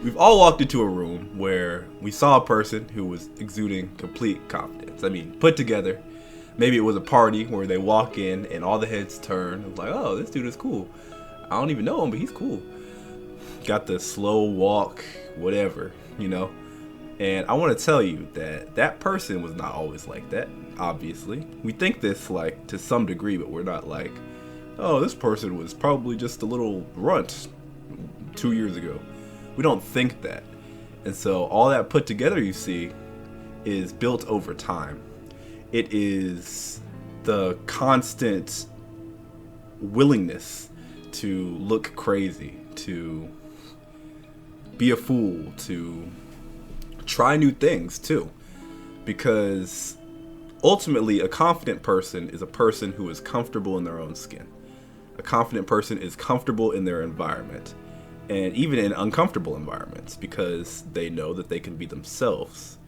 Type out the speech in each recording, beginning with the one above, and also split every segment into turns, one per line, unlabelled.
We've all walked into a room where we saw a person who was exuding complete confidence. I mean, put together. Maybe it was a party where they walk in and all the heads turn. It's like, oh, this dude is cool. I don't even know him, but he's cool. Got the slow walk, whatever, you know. And I want to tell you that that person was not always like that, obviously. We think this, like, to some degree, but we're not like, oh, this person was probably just a little runt 2 years ago. We don't think that. And so all that put together you see is built over time. It is the constant willingness to look crazy, to be a fool, to try new things too. Because ultimately a confident person is a person who is comfortable in their own skin. A confident person is comfortable in their environment. And even in uncomfortable environments, because they know that they can be themselves.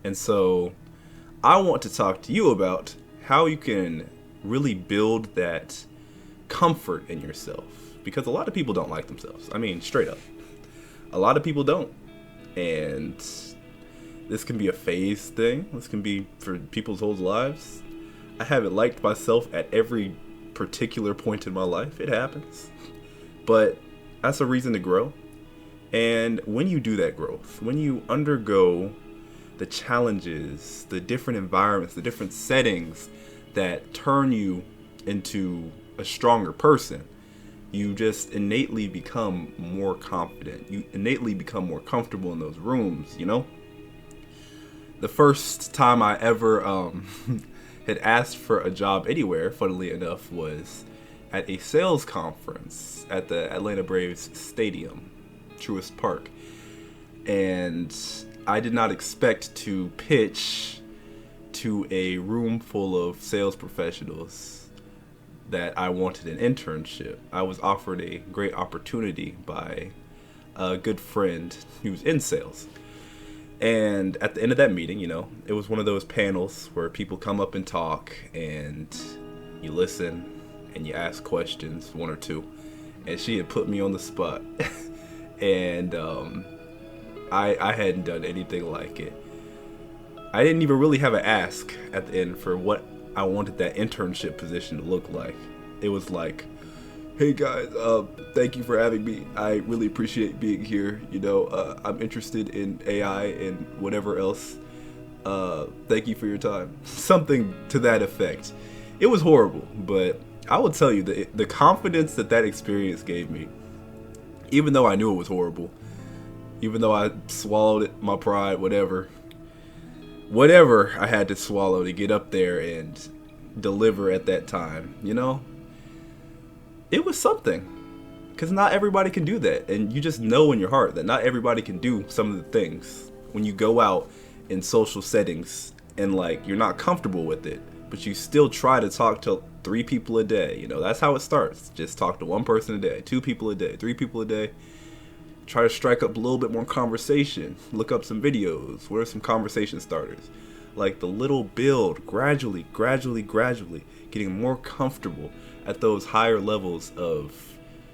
And so I want to talk to you about how you can really build that comfort in yourself. Because a lot of people don't like themselves. I mean, straight up. A lot of people don't. And this can be a phase thing. This can be for people's whole lives. I haven't liked myself at every particular point in my life. It happens. But that's a reason to grow. And when you do that growth, when you undergo the challenges, the different environments, the different settings that turn you into a stronger person, you just innately become more confident. You innately become more comfortable in those rooms, you know? The first time I ever had asked for a job anywhere, funnily enough, was at a sales conference at the Atlanta Braves Stadium, Truist Park. And I did not expect to pitch to a room full of sales professionals that I wanted an internship. I was offered a great opportunity by a good friend who's in sales. And at the end of that meeting, you know, it was one of those panels where people come up and talk and you listen and you ask questions, one or two. And she had put me on the spot. And I hadn't done anything like it. I didn't even really have an ask at the end for what I wanted that internship position to look like. It was like, hey guys, thank you for having me. I really appreciate being here. You know, I'm interested in AI and whatever else. Thank you for your time. Something to that effect. It was horrible, but I will tell you the confidence that experience gave me, even though I knew it was horrible, even though I swallowed it, my pride, whatever I had to swallow to get up there and deliver at that time, you know, it was something. Because not everybody can do that, and you just know in your heart that not everybody can do some of the things when you go out in social settings and like you're not comfortable with it, but you still try to talk to 3 people a day. You know, that's how it starts. Just talk to 1 person a day, 2 people a day, 3 people a day. Try to strike up a little bit more conversation. Look up some videos. What are some conversation starters? Like the little build, gradually, getting more comfortable at those higher levels of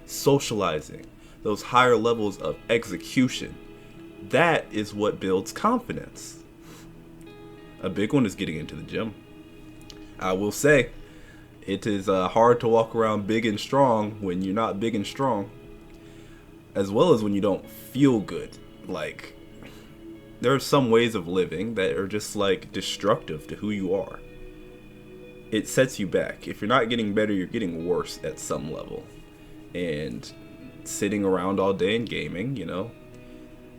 socializing, those higher levels of execution. That is what builds confidence. A big one is getting into the gym. I will say, it is hard to walk around big and strong when you're not big and strong, as well as when you don't feel good. Like, there are some ways of living that are just like destructive to who you are. It sets you back. If you're not getting better, you're getting worse at some level. And sitting around all day and gaming, you know,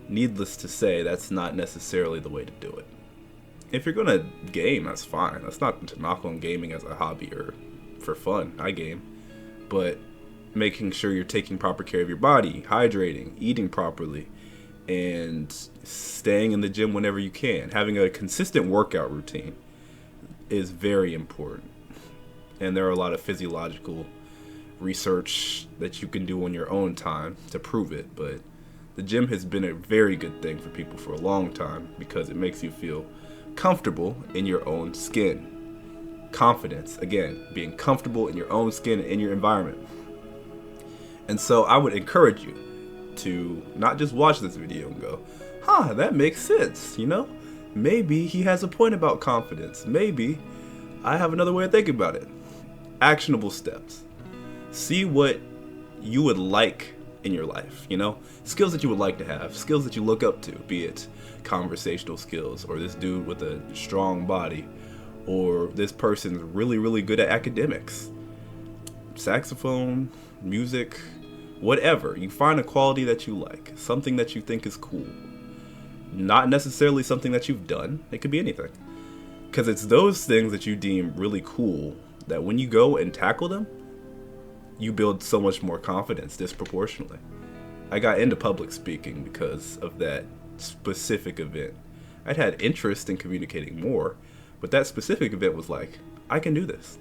needless to say, that's not necessarily the way to do it. If you're gonna game, that's fine. That's not to knock on gaming as a hobby or for fun. I game. But making sure you're taking proper care of your body, hydrating, eating properly, and staying in the gym whenever you can. Having a consistent workout routine is very important. And there are a lot of physiological research that you can do on your own time to prove it. But the gym has been a very good thing for people for a long time because it makes you feel comfortable in your own skin. Confidence, again, being comfortable in your own skin and in your environment. And so I would encourage you, to not just watch this video and go, huh, that makes sense, you know? Maybe he has a point about confidence. Maybe I have another way of thinking about it. Actionable steps. See what you would like in your life, you know? Skills that you would like to have, skills that you look up to, be it conversational skills, or this dude with a strong body, or this person's really, really good at academics. Saxophone, music, whatever. You find a quality that you like, something that you think is cool. Not necessarily something that you've done. It could be anything. Because it's those things that you deem really cool that when you go and tackle them, you build so much more confidence disproportionately. I got into public speaking because of that specific event. I'd had interest in communicating more, but that specific event was like, I can do this.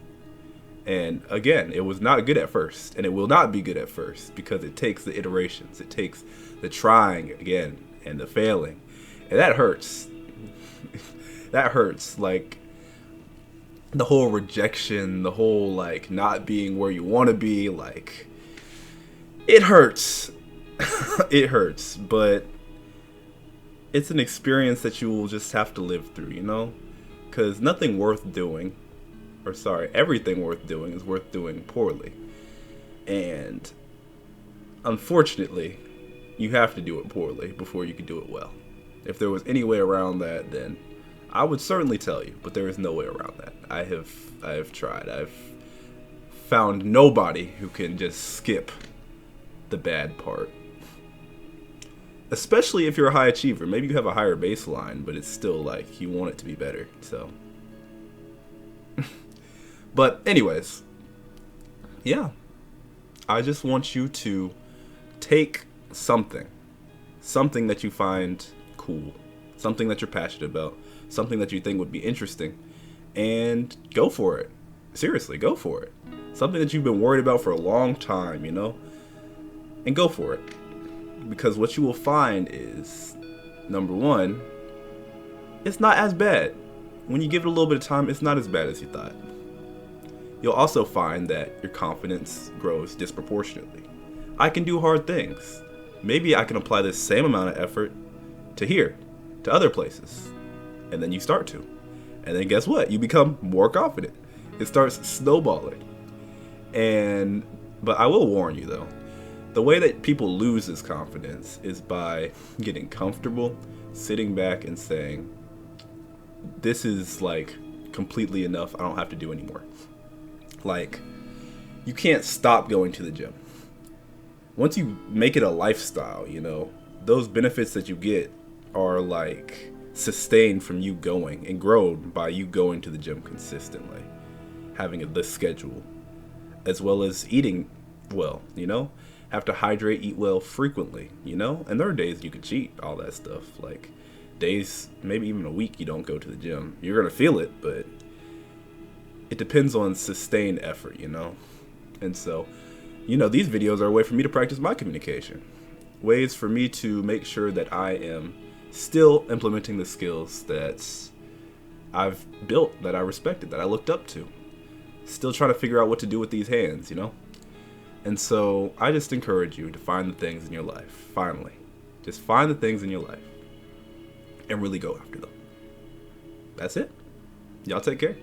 And again, it was not good at first, and it will not be good at first, because it takes the iterations, it takes the trying again and the failing, and that hurts. That hurts. Like, the whole rejection, the whole like not being where you want to be, like, it hurts. It hurts, but it's an experience that you will just have to live through, you know? Because nothing worth doing, or sorry, everything worth doing is worth doing poorly. And unfortunately, you have to do it poorly before you can do it well. If there was any way around that, then I would certainly tell you, but there is no way around that. I have tried. I've found nobody who can just skip the bad part. Especially if you're a high achiever. Maybe you have a higher baseline, but it's still like you want it to be better. So, but anyways, yeah, I just want you to take something that you find cool, something that you're passionate about, something that you think would be interesting, and go for it. Seriously, go for it. Something that you've been worried about for a long time, you know, and go for it. Because what you will find is, number one, it's not as bad. When you give it a little bit of time, it's not as bad as you thought. You'll also find that your confidence grows disproportionately. I can do hard things. Maybe I can apply the same amount of effort to here, to other places. And then you start to. And then guess what? You become more confident. It starts snowballing. But I will warn you though, the way that people lose this confidence is by getting comfortable, sitting back and saying, this is like completely enough. I don't have to do anymore. Like, you can't stop going to the gym. Once you make it a lifestyle, you know, those benefits that you get are like sustained from you going and grown by you going to the gym consistently, having this schedule, as well as eating well, you know, have to hydrate, eat well frequently, you know, and there are days you can cheat, all that stuff, like days, maybe even a week you don't go to the gym. You're going to feel it, but it depends on sustained effort, you know. And so, you know, these videos are a way for me to practice my communication, ways for me to make sure that I am still implementing the skills that I've built, that I respected, that I looked up to. Still trying to figure out what to do with these hands, you know? And so I just encourage you to find the things in your life, finally. Just find the things in your life and really go after them. That's it. Y'all take care.